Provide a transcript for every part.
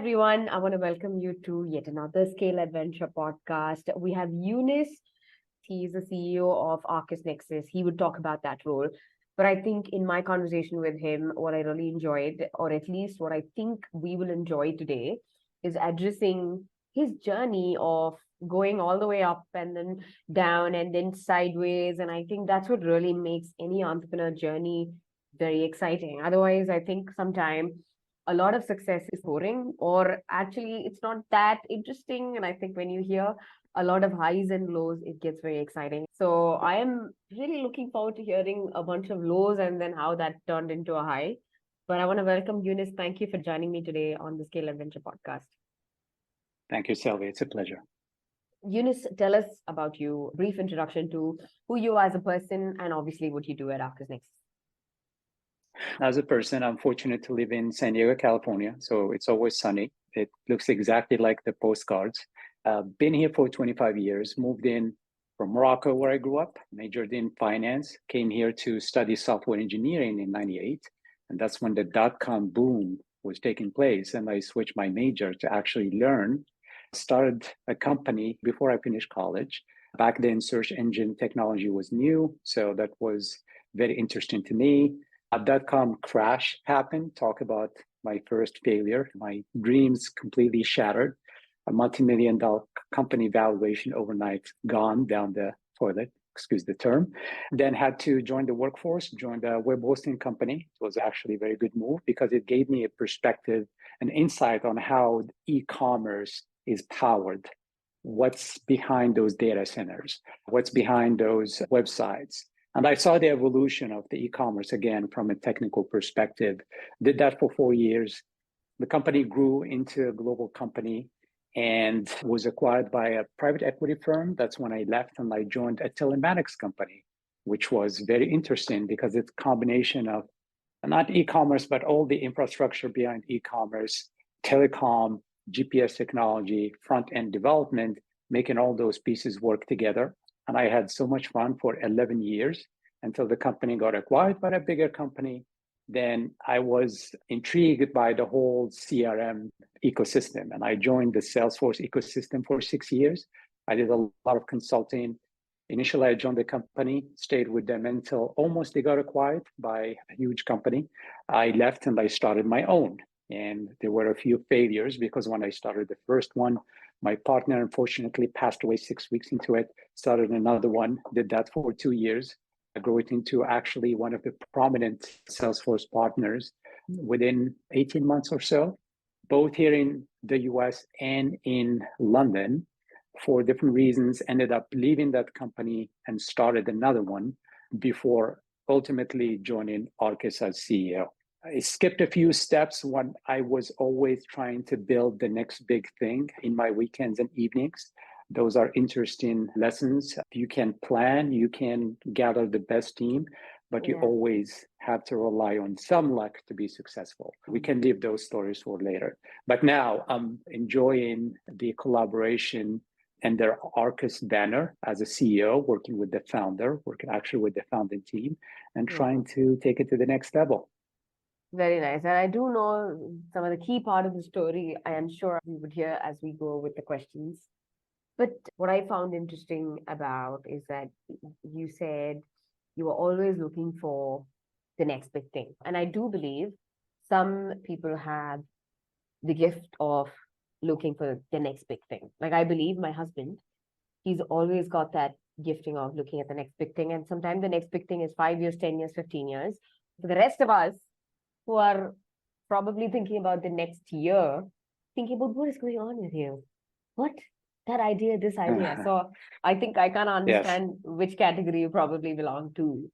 everyone. I want to welcome you to yet another Scale Adventure podcast. We have Younes. He is the CEO of ArkusNexus. He would talk about that role. But I think in my conversation with him, what I really enjoyed, or at least what I think we will enjoy today, is addressing his journey of going all the way up and then down and then sideways. And I think that's what really makes any entrepreneur journey very exciting. Otherwise, I think sometimes a lot of success is boring, or actually it's not that interesting. And I think when you hear a lot of highs and lows, it gets very exciting. So I am really looking forward to hearing a bunch of lows and then how that turned into a high. But I want to welcome Younes. Thank you for joining me today on the Scale Adventure podcast. Thank you, Selvi. It's a pleasure. Younes, tell us about you, brief introduction to who you are as a person and obviously what you do at ArkusNexus. As a person, I'm fortunate to live in San Diego, California. So it's always sunny. It looks exactly like the postcards. Been here for 25 years, moved in from Morocco, where I grew up, majored in finance, came here to study software engineering in 98. And that's when the dot-com boom was taking place. And I switched my major to actually learn. Started a company before I finished college. Back then, search engine technology was new. So that was very interesting to me. A dot-com crash happened. Talk about my first failure. My dreams completely shattered. A multi-million-dollar company valuation overnight gone down the toilet, excuse the term. Then had to join the workforce, joined a web hosting company. It was actually a very good move because it gave me a perspective, an insight on how e-commerce is powered. What's behind those data centers? What's behind those websites? And I saw the evolution of the e-commerce again from a technical perspective. Did that for 4 years. The company grew into a global company and was acquired by a private equity firm. That's when I left and I joined a telematics company, which was very interesting because it's a combination of not e-commerce, but all the infrastructure behind e-commerce, telecom, GPS technology, front-end development, making all those pieces work together. And I had so much fun for 11 years until the company got acquired by a bigger company. Then I was intrigued by the whole CRM ecosystem. And I joined the Salesforce ecosystem for 6 years. I did a lot of consulting. Initially, I joined the company, stayed with them until almost they got acquired by a huge company. I left and I started my own. And there were a few failures because when I started the first one, my partner unfortunately passed away 6 weeks into it, started another one, did that for 2 years. I grew it into actually one of the prominent Salesforce partners within 18 months or so, both here in the US and in London. For different reasons, ended up leaving that company and started another one before ultimately joining Arkus as CEO. I skipped a few steps when I was always trying to build the next big thing in my weekends and evenings. Those are interesting lessons. You can plan, you can gather the best team, but you always have to rely on some luck to be successful. We can leave those stories for later. But now I'm enjoying the collaboration under Arkus banner as a CEO, working with the founder, working actually with the founding team, and trying to take it to the next level. Very nice. And I do know some of the key part of the story. I am sure we would hear as we go with the questions. But what I found interesting about is that you said you were always looking for the next big thing. And I do believe some people have the gift of looking for the next big thing. Like I believe my husband, he's always got that gifting of looking at the next big thing. And sometimes the next big thing is 5 years, 10 years, 15 years. For the rest of us who are probably thinking about the next year, thinking about what is going on with you. What? That idea, this idea. So I think I kind of understand which category you probably belong to.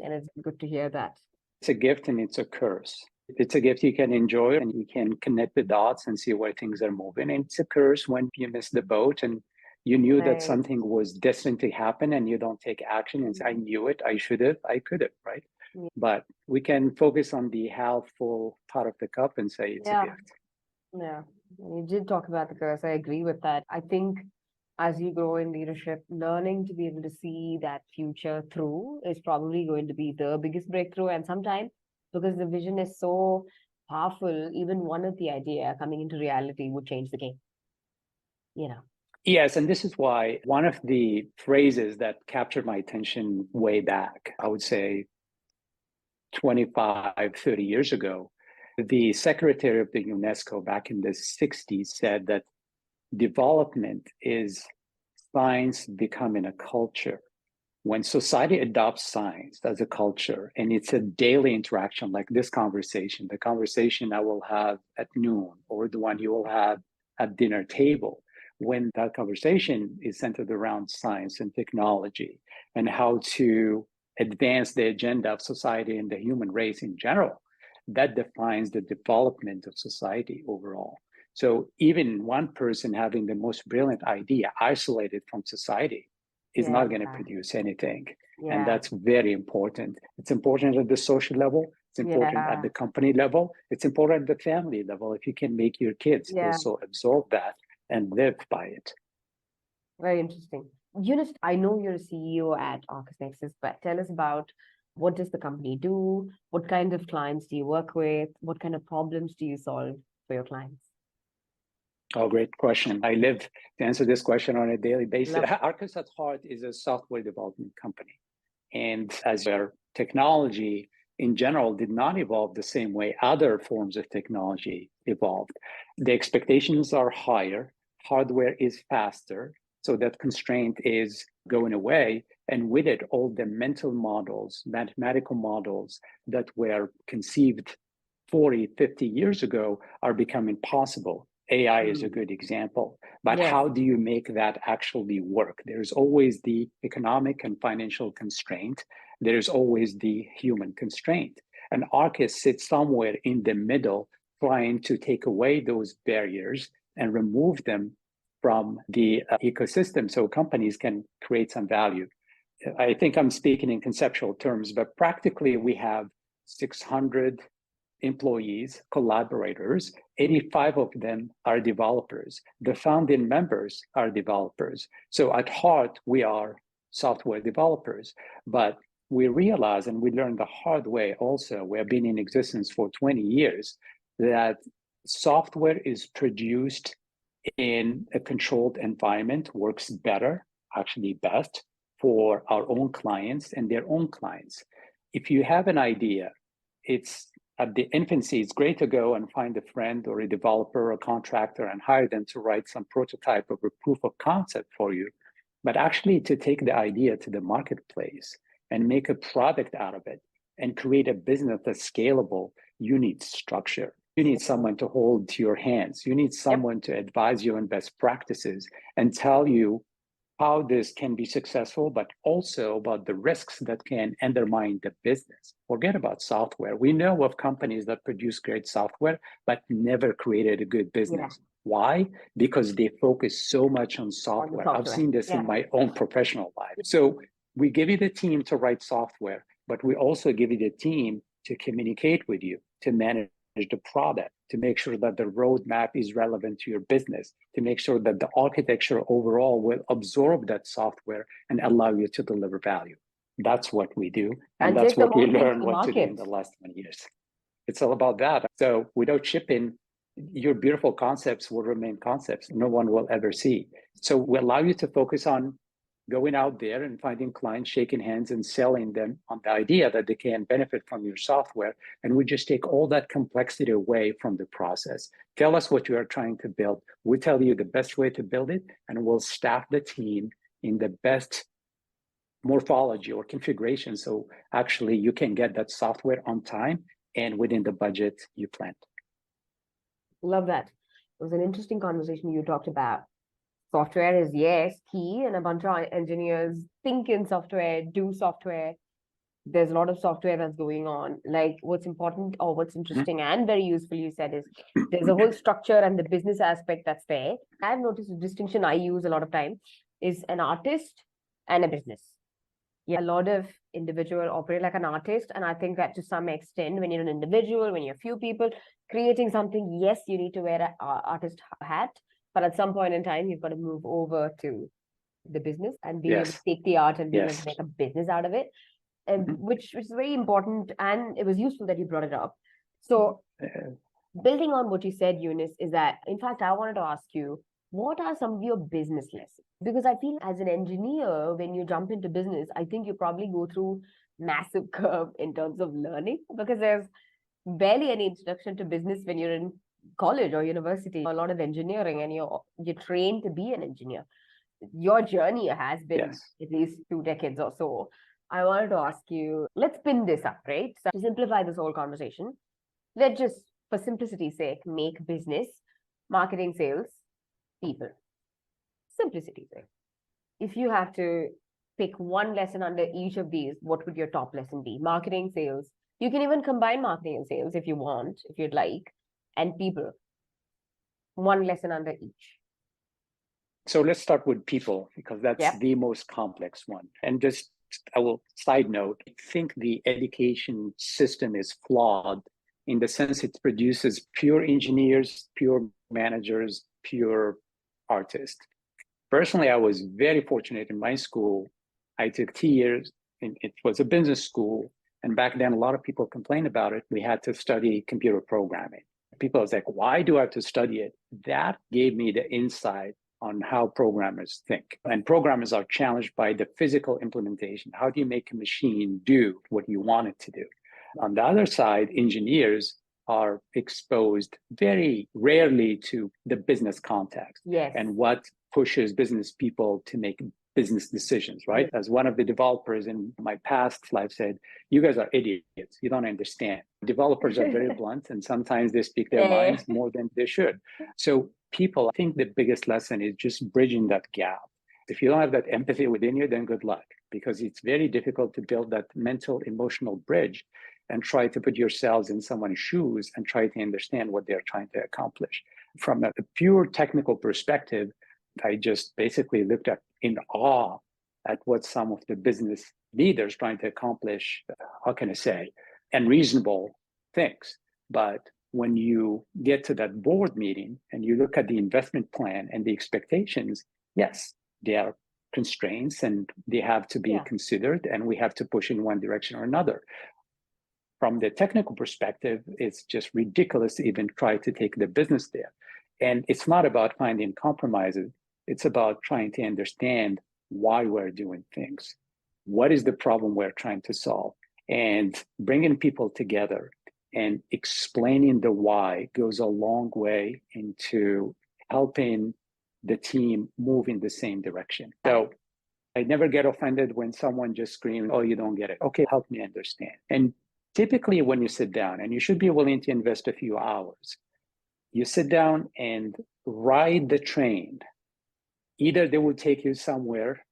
And it's good to hear that. It's a gift and it's a curse. It's a gift you can enjoy and you can connect the dots and see where things are moving. And it's a curse when you miss the boat and you knew that something was destined to happen and you don't take action and say, I knew it, I should have, I could have, right? Yeah. But we can focus on the half full part of the cup and say it's a gift. Yeah, you did talk about the curse. I agree with that. I think as you grow in leadership, learning to be able to see that future through is probably going to be the biggest breakthrough. And sometimes because the vision is so powerful, even one of the idea coming into reality would change the game. Yes, and this is why one of the phrases that captured my attention way back, I would say 25, 30 years ago, the secretary of the UNESCO back in the 60s said that development is science becoming a culture. When society adopts science as a culture, and it's a daily interaction like this conversation, the conversation I will have at noon or the one you will have at dinner table, when that conversation is centered around science and technology and how to advance the agenda of society and the human race in general, that defines the development of society overall. So even one person having the most brilliant idea isolated from society is not going to produce anything. And that's very important. It's important at the social level. It's important at the company level. It's important at the family level. If you can make your kids also absorb that and live by it. Very interesting. Younes, I know you're a CEO at ArkusNexus, but tell us about what does the company do? What kind of clients do you work with? What kind of problems do you solve for your clients? Oh, great question. I live to answer this question on a daily basis. Arkus at heart is a software development company. And as our technology in general did not evolve the same way other forms of technology evolved, the expectations are higher, hardware is faster, so that constraint is going away. And with it, all the mental models, mathematical models that were conceived 40, 50 years ago are becoming possible. AI is a good example, but how do you make that actually work? There's always the economic and financial constraint. There's always the human constraint. And Arkus sits somewhere in the middle, trying to take away those barriers and remove them from the ecosystem so companies can create some value. I think I'm speaking in conceptual terms, but practically we have 600 employees, collaborators, 85 of them are developers. The founding members are developers. So at heart, we are software developers, but we realize, and we learned the hard way also, we have been in existence for 20 years, that software is produced in a controlled environment, works better, actually best, for our own clients and their own clients. If you have an idea, it's at the infancy, it's great to go and find a friend or a developer or a contractor and hire them to write some prototype of a proof of concept for you. But actually to take the idea to the marketplace and make a product out of it and create a business that's scalable, you need structure. You need someone to hold to your hands. You need someone to advise you on best practices and tell you how this can be successful, but also about the risks that can undermine the business. Forget about software. We know of companies that produce great software, but never created a good business. Why? Because they focus so much on software. I've seen this in my own professional life. So we give you the team to write software, but we also give you the team to communicate with you, to manage the product, to make sure that the roadmap is relevant to your business, to make sure that the architecture overall will absorb that software and allow you to deliver value. That's what we do. And that's what we learned what to do in the last 20 years. It's all about that. So without shipping, your beautiful concepts will remain concepts no one will ever see. So we allow you to focus on going out there and finding clients, shaking hands and selling them on the idea that they can benefit from your software. And we just take all that complexity away from the process. Tell us what you are trying to build. We tell you the best way to build it, and we'll staff the team in the best morphology or configuration. So actually you can get that software on time and within the budget you planned. Love that. It was an interesting conversation you talked about. Software is, key, and a bunch of engineers think in software, do software. There's a lot of software that's going on. Like what's important or what's interesting and very useful, you said, is there's a whole structure and the business aspect that's there. I've noticed a distinction I use a lot of time is an artist and a business. A lot of individuals operate like an artist. And I think that to some extent, when you're an individual, when you're a few people creating something, yes, you need to wear an artist hat. But at some point in time, you've got to move over to the business and be able to take the art and be able to make a business out of it, which is very important. And it was useful that you brought it up. So Building on what you said, Younes, is that, in fact, I wanted to ask you, what are some of your business lessons? Because I feel as an engineer, when you jump into business, I think you probably go through massive curve in terms of learning, because there's barely any introduction to business when you're in college or university. A lot of engineering, and you're trained to be an engineer. Your journey has been Yes. at least 2 decades or so. I wanted to ask you, let's pin this up, right? So to simplify this whole conversation, let's just, for simplicity's sake, make business, marketing, sales, people. Simplicity's sake. If you have to pick one lesson under each of these, what would your top lesson be? Marketing, sales. You can even combine marketing and sales if you want, if you'd like, and people. One lesson under each. So let's start with people, because that's the most complex one. And just, I will side note, I think the education system is flawed in the sense it produces pure engineers, pure managers, pure artists. Personally, I was very fortunate in my school. I took 2 years, and it was a business school. And back then, a lot of people complained about it. We had to study computer programming. People was like, why do I have to study it? That gave me the insight on how programmers think. And programmers are challenged by the physical implementation. How do you make a machine do what you want it to do? On the other side, engineers are exposed very rarely to the business context and what pushes business people to make business decisions, right? As one of the developers in my past life said, you guys are idiots. You don't understand. Developers are very blunt, and sometimes they speak their minds more than they should. So people, I think the biggest lesson is just bridging that gap. If you don't have that empathy within you, then good luck, because it's very difficult to build that mental, emotional bridge and try to put yourselves in someone's shoes and try to understand what they're trying to accomplish. From a pure technical perspective, I just basically looked at in awe at what some of the business leaders trying to accomplish, how can I say, unreasonable things. But when you get to that board meeting and you look at the investment plan and the expectations, yes, they are constraints and they have to be considered, and we have to push in one direction or another. From the technical perspective, it's just ridiculous to even try to take the business there. And it's not about finding compromises. It's about trying to understand why we're doing things. What is the problem we're trying to solve? And bringing people together and explaining the why goes a long way into helping the team move in the same direction. So I never get offended when someone just screams, oh, you don't get it. Okay, help me understand. And typically when you sit down, and you should be willing to invest a few hours, you sit down and ride the train. Either they will take you somewhere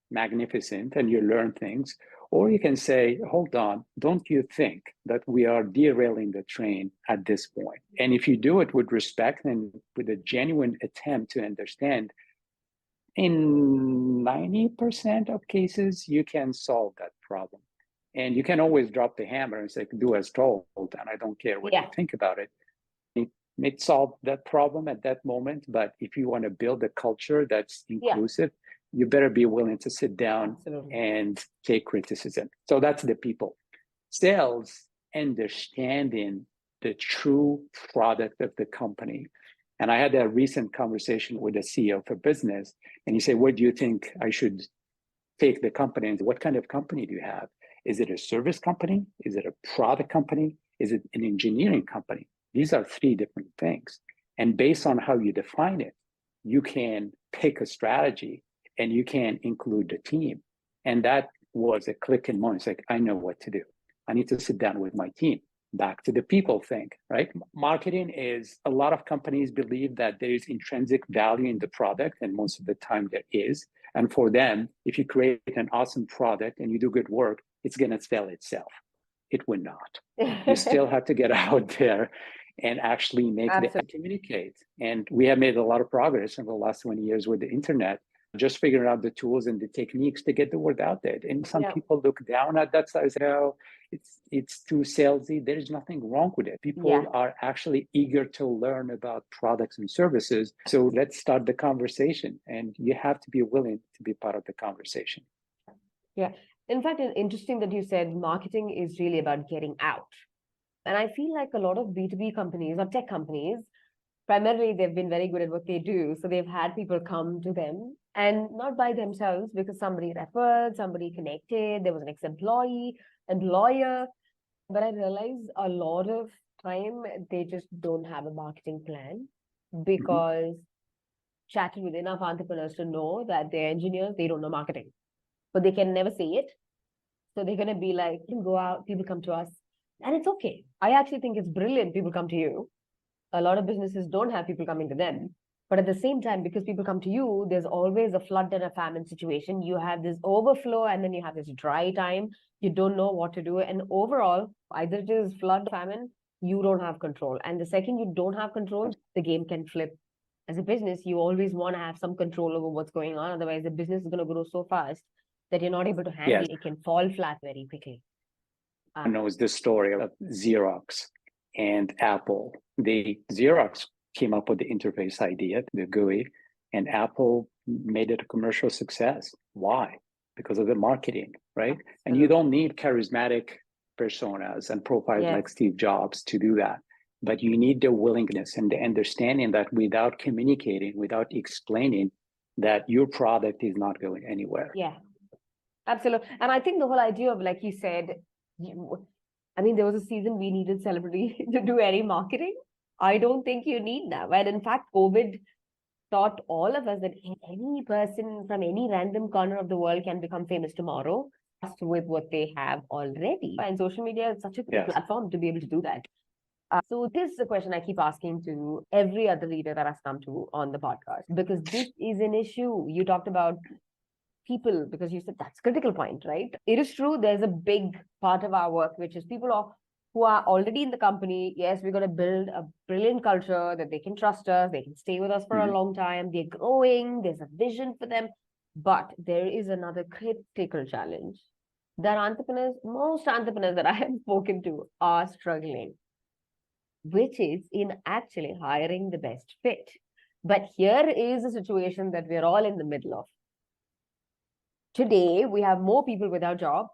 magnificent and you learn things, or you can say, hold on, don't you think that we are derailing the train at this point? And if you do it with respect and with a genuine attempt to understand, in 90% of cases, you can solve that problem. And you can always drop the hammer and say, do as told, and I don't care what you think about it. It may solve that problem at that moment, but if you want to build a culture that's inclusive, you better be willing to sit down and take criticism. So that's the people. Sales, understanding the true product of the company. And I had a recent conversation with a CEO for business, and he said, what do you think I should take the company? And what kind of company do you have? Is it a service company? Is it a product company? Is it an engineering company? These are 3 different things. And based on how you define it, you can pick a strategy and you can include the team. And that was a click and moment. It's like, I know what to do. I need to sit down with my team. Back to the people thing, right? Marketing is, a lot of companies believe that there is intrinsic value in the product, and most of the time there is. And for them, if you create an awesome product and you do good work, it's going to sell itself. It will not. You still have to get out there and actually make the communicate. And we have made a lot of progress in the last 20 years with the internet, just figuring out the tools and the techniques to get the word out there. And some people look down at that side and say, oh, it's too salesy. There's nothing wrong with it. People are actually eager to learn about products and services. So let's start the conversation, and you have to be willing to be part of the conversation. Yeah. In fact, it's interesting that you said marketing is really about getting out. And I feel like a lot of B2B companies or tech companies, primarily they've been very good at what they do. So they've had people come to them and not by themselves because somebody referred, somebody connected, there was an ex-employee, employer. But I realize a lot of time they just don't have a marketing plan because chatted with enough entrepreneurs to know that they're engineers, they don't know marketing, but they can never say it. So they're going to be like, go out, people come to us, and it's okay. I actually think it's brilliant people come to you. A lot of businesses don't have people coming to them. But at the same time, because people come to you, there's always a flood and a famine situation. You have this overflow and then you have this dry time. You don't know what to do. And overall, either it is flood, famine, you don't have control. And the second you don't have control, the game can flip. As a business, you always want to have some control over what's going on. Otherwise, the business is going to grow so fast that you're not able to handle it. It can fall flat very quickly. Knows the story of Xerox and Apple. Xerox came up with the interface idea, the GUI, and Apple made it a commercial success. Why? Because of the marketing, right? And you don't need charismatic personas and profiles like Steve Jobs to do that. But you need the willingness and the understanding that without communicating, without explaining, that your product is not going anywhere. Yeah, absolutely. And I think the whole idea of, like you said, I mean, there was a season we needed celebrity to do any marketing. I don't think you need now. And in fact, COVID taught all of us that any person from any random corner of the world can become famous tomorrow just with what they have already. And social media is such a good platform to be able to do that. So this is a question I keep asking to every other leader that has come to on the podcast, because this is an issue. You talked about people, because you said that's a critical point, right? It is true. There's a big part of our work, which is people who are already in the company. Yes, we're going to build a brilliant culture that they can trust us. They can stay with us for a long time. They're growing. There's a vision for them. But there is another critical challenge that most entrepreneurs that I have spoken to are struggling, which is in actually hiring the best fit. But here is a situation that we're all in the middle of. Today, we have more people without job,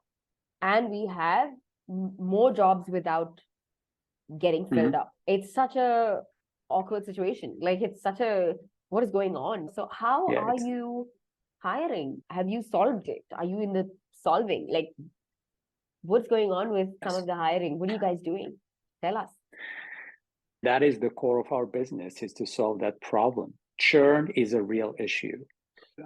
and we have more jobs without getting filled up. It's such a awkward situation. Like, it's such a, what is going on? So how are you hiring? Have you solved it? Are you in the solving? Like, what's going on with some of the hiring? What are you guys doing? Tell us. That is the core of our business, is to solve that problem. Churn is a real issue.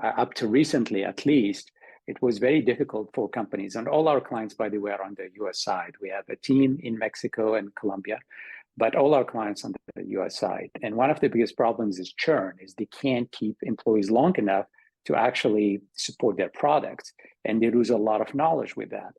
Up to recently, at least, it was very difficult for companies. And all our clients, by the way, are on the US side. We have a team in Mexico and Colombia, but all our clients on the US side. And one of the biggest problems is churn, is they can't keep employees long enough to actually support their products. And they lose a lot of knowledge with that.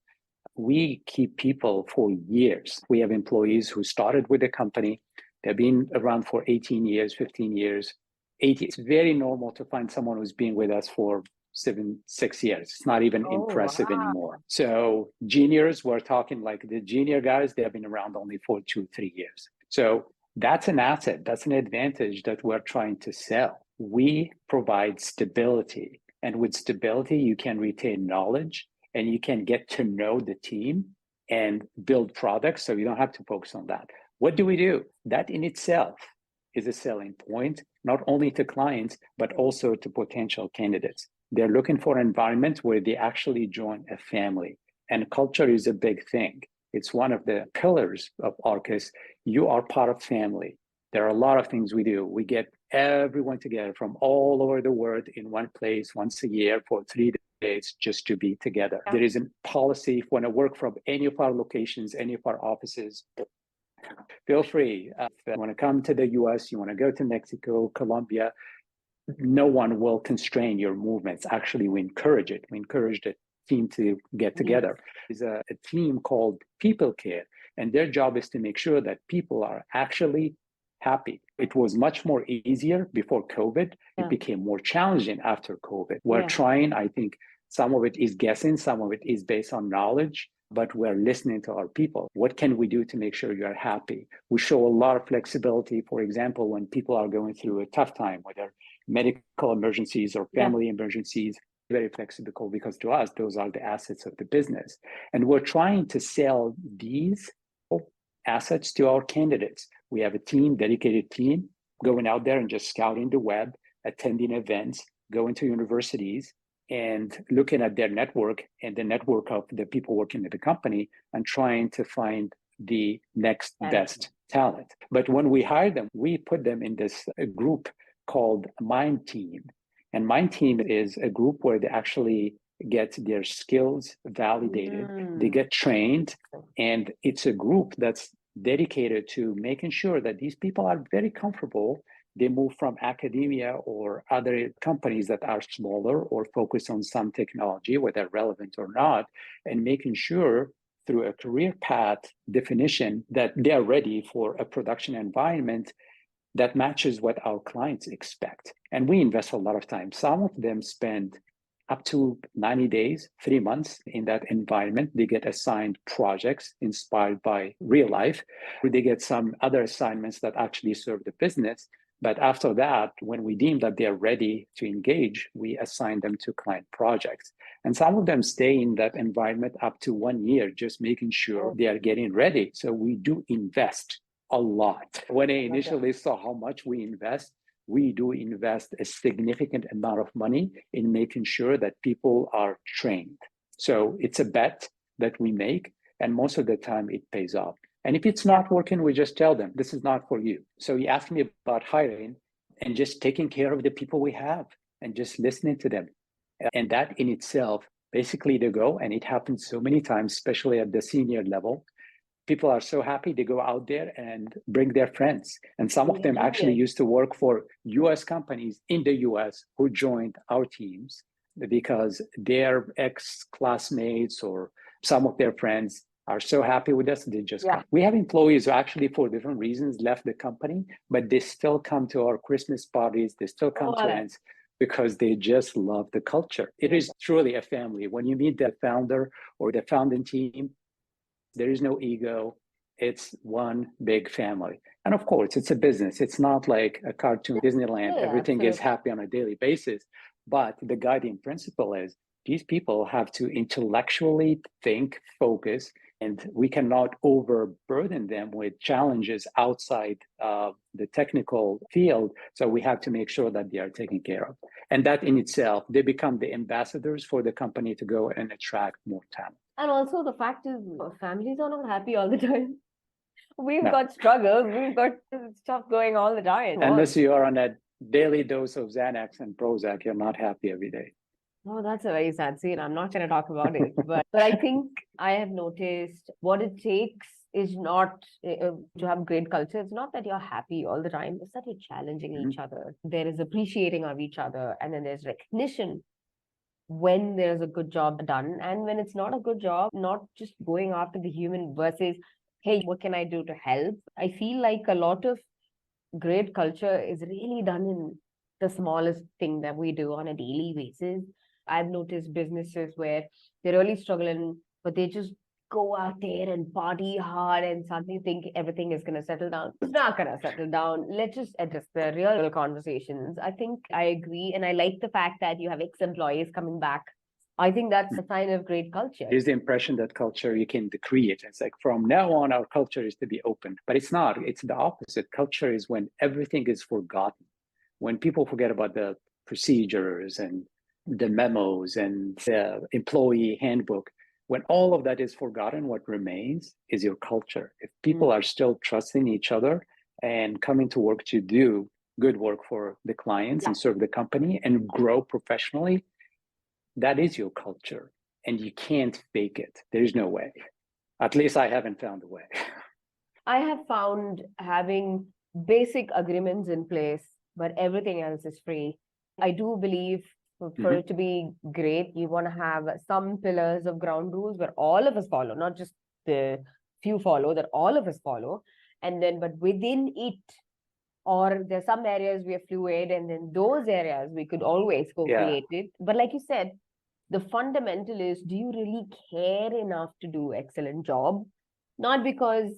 We keep people for years. We have employees who started with the company. They've been around for 18 years, 15 years, 80. It's very normal to find someone who's been with us for 6 years. It's not even impressive anymore. So juniors, we're talking like the junior guys, they have been around only for 2-3 years. So that's an asset. That's an advantage that we're trying to sell. We provide stability. And with stability, you can retain knowledge and you can get to know the team and build products. So you don't have to focus on that. What do we do? That in itself is a selling point, not only to clients, but also to potential candidates. They're looking for an environment where they actually join a family. And culture is a big thing. It's one of the pillars of Arkus. You are part of family. There are a lot of things we do. We get everyone together from all over the world in one place once a year for 3 days just to be together. There is a policy. If you want to work from any of our locations, any of our offices, feel free. If you want to come to the US, you want to go to Mexico, Colombia, no one will constrain your movements. Actually, we encourage it. We encourage the team to get together. There's a team called People Care, and their job is to make sure that people are actually happy. It was much more easier before COVID. It became more challenging after COVID. We're trying, I think some of it is guessing, some of it is based on knowledge, but we're listening to our people. What can we do to make sure you're happy? We show a lot of flexibility. For example, when people are going through a tough time, whether medical emergencies or family emergencies, very flexible, because to us, those are the assets of the business. And we're trying to sell these assets to our candidates. We have a team, dedicated team, going out there and just scouting the web, attending events, going to universities, and looking at their network and the network of the people working at the company and trying to find the next best talent. But when we hire them, we put them in this group called Mind Team. And Mind Team is a group where they actually get their skills validated, they get trained, and it's a group that's dedicated to making sure that these people are very comfortable. They move from academia or other companies that are smaller or focus on some technology, whether relevant or not, and making sure through a career path definition that they're ready for a production environment that matches what our clients expect. And we invest a lot of time. Some of them spend up to 90 days, 3 months in that environment. They get assigned projects inspired by real life. They get some other assignments that actually serve the business. But after that, when we deem that they're ready to engage, we assign them to client projects. And some of them stay in that environment up to 1 year, just making sure they are getting ready. So we do invest a lot. When I initially saw how much we invest, we do invest a significant amount of money in making sure that people are trained. So it's a bet that we make, and most of the time it pays off. And if it's not working, we just tell them, this is not for you. So you asked me about hiring and just taking care of the people we have and just listening to them. And that in itself, basically they go, and it happens so many times, especially at the senior level. People are so happy they go out there and bring their friends. And some of them actually used to work for US companies in the US who joined our teams because their ex-classmates or some of their friends are so happy with us, they just come. We have employees who actually, for different reasons, left the company, but they still come to our Christmas parties, they still come to events because they just love the culture. It is truly a family. When you meet the founder or the founding team, there is no ego. It's one big family. And of course, it's a business. It's not like a cartoon Disneyland. Everything is happy on a daily basis. But the guiding principle is these people have to intellectually think, focus, and we cannot overburden them with challenges outside the technical field. So we have to make sure that they are taken care of. And that in itself, they become the ambassadors for the company to go and attract more talent. And also the fact is, families are not happy all the time. We've got struggles, we've got stuff going all the time. Unless you are on a daily dose of Xanax and Prozac, you're not happy every day. Oh, that's a very sad scene. I'm not going to talk about it. But I think I have noticed what it takes is not to have great culture. It's not that you're happy all the time. It's that you're challenging each other. There is appreciating of each other. And then there's recognition when there's a good job done. And when it's not a good job, not just going after the human versus, hey, what can I do to help? I feel like a lot of great culture is really done in the smallest thing that we do on a daily basis. I've noticed businesses where they're really struggling, but they just go out there and party hard and suddenly think everything is going to settle down. It's not going to settle down. Let's just address the real conversations. I think I agree. And I like the fact that you have ex-employees coming back. I think that's a sign of great culture. There's the impression that culture you can create. It's like from now on, our culture is to be open, but it's not. It's the opposite. Culture is when everything is forgotten, when people forget about the procedures and the memos and the employee handbook. When all of that is forgotten, what remains is your culture. If people are still trusting each other and coming to work to do good work for the clients and serve the company and grow professionally, that is your culture. And you can't fake it. There's no way. At least I haven't found a way. I have found having basic agreements in place, but everything else is free. I do believe for it to be great, you want to have some pillars of ground rules where all of us follow, not just the few follow, that all of us follow. And then, but within it, or there's some areas we are fluid, and then those areas we could always co-create it. But like you said, the fundamental is, do you really care enough to do excellent job? Not because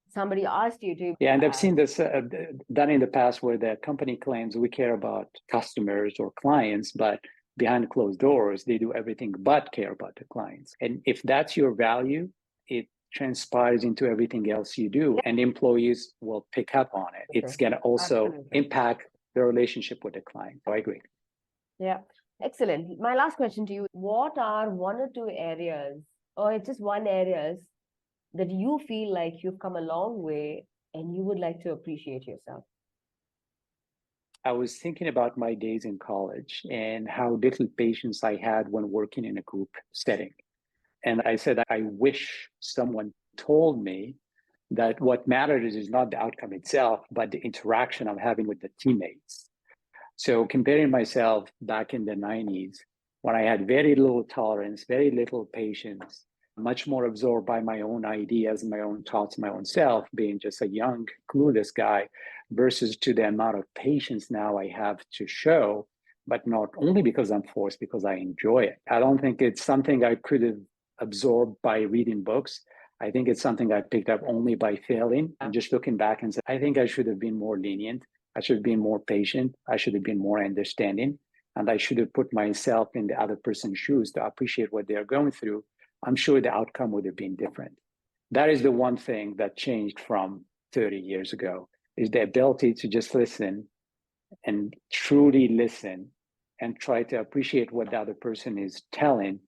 somebody asked you to. Yeah, and I've seen this done in the past where the company claims we care about customers or clients, but behind closed doors, they do everything but care about the clients. And if that's your value, it transpires into everything else you do, and employees will pick up on it. It's going to also Absolutely. impact the relationship with the client. So I agree. Yeah. Excellent. My last question to you, what are one or two areas, or just one areas that you feel like you've come a long way and you would like to appreciate yourself? I was thinking about my days in college and how little patience I had when working in a group setting. And I said, I wish someone told me that what matters is not the outcome itself, but the interaction I'm having with the teammates. So comparing myself back in the 90s, when I had very little tolerance, very little patience, much more absorbed by my own ideas, my own thoughts, my own self, being just a young, clueless guy, versus to the amount of patience now I have to show, but not only because I'm forced, because I enjoy it. I don't think it's something I could have absorbed by reading books. I think it's something I picked up only by failing and just looking back and say, I think I should have been more lenient. I should have been more patient. I should have been more understanding. And I should have put myself in the other person's shoes to appreciate what they're going through. I'm sure the outcome would have been different. That is the one thing that changed from 30 years ago, is the ability to just listen and truly listen and try to appreciate what the other person is telling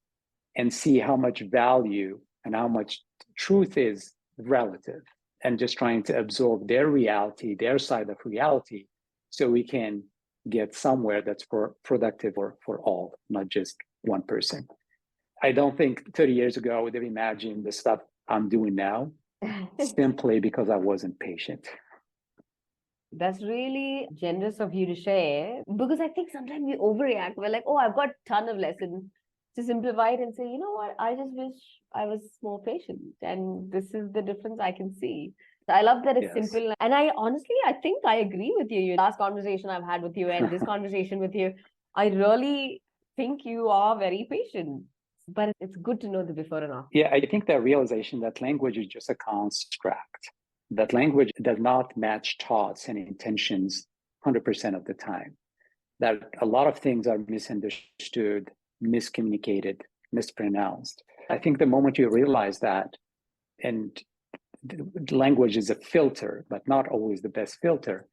and see how much value and how much truth is relative, and just trying to absorb their reality, their side of reality, so we can get somewhere that's productive for all, not just one person. I don't think 30 years ago I would have imagined the stuff I'm doing now simply because I wasn't patient. That's really generous of you to share, because I think sometimes we overreact. We're like, oh, I've got a ton of lessons. To simplify it and say, you know what, I just wish I was more patient. And this is the difference I can see. So I love that it's simple. And I honestly, I think I agree with you. Last conversation I've had with you and this conversation with you, I really think you are very patient. But it's good to know the before and after. Yeah, I think that realization that language is just a construct, that language does not match thoughts and intentions 100% of the time, that a lot of things are misunderstood, miscommunicated, mispronounced. I think the moment you realize that, and language is a filter, but not always the best filter,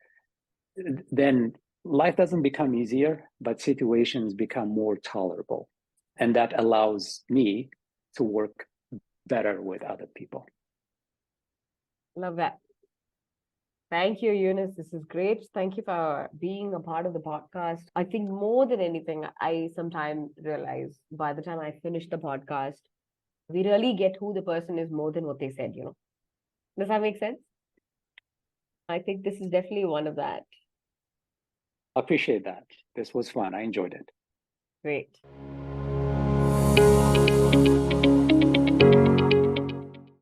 then life doesn't become easier, but situations become more tolerable. And that allows me to work better with other people. Love that. Thank you, Younes. This is great. Thank you for being a part of the podcast. I think more than anything, I sometimes realize by the time I finish the podcast, we really get who the person is more than what they said, you know. Does that make sense? I think this is definitely one of that. I appreciate that. This was fun. I enjoyed it. Great.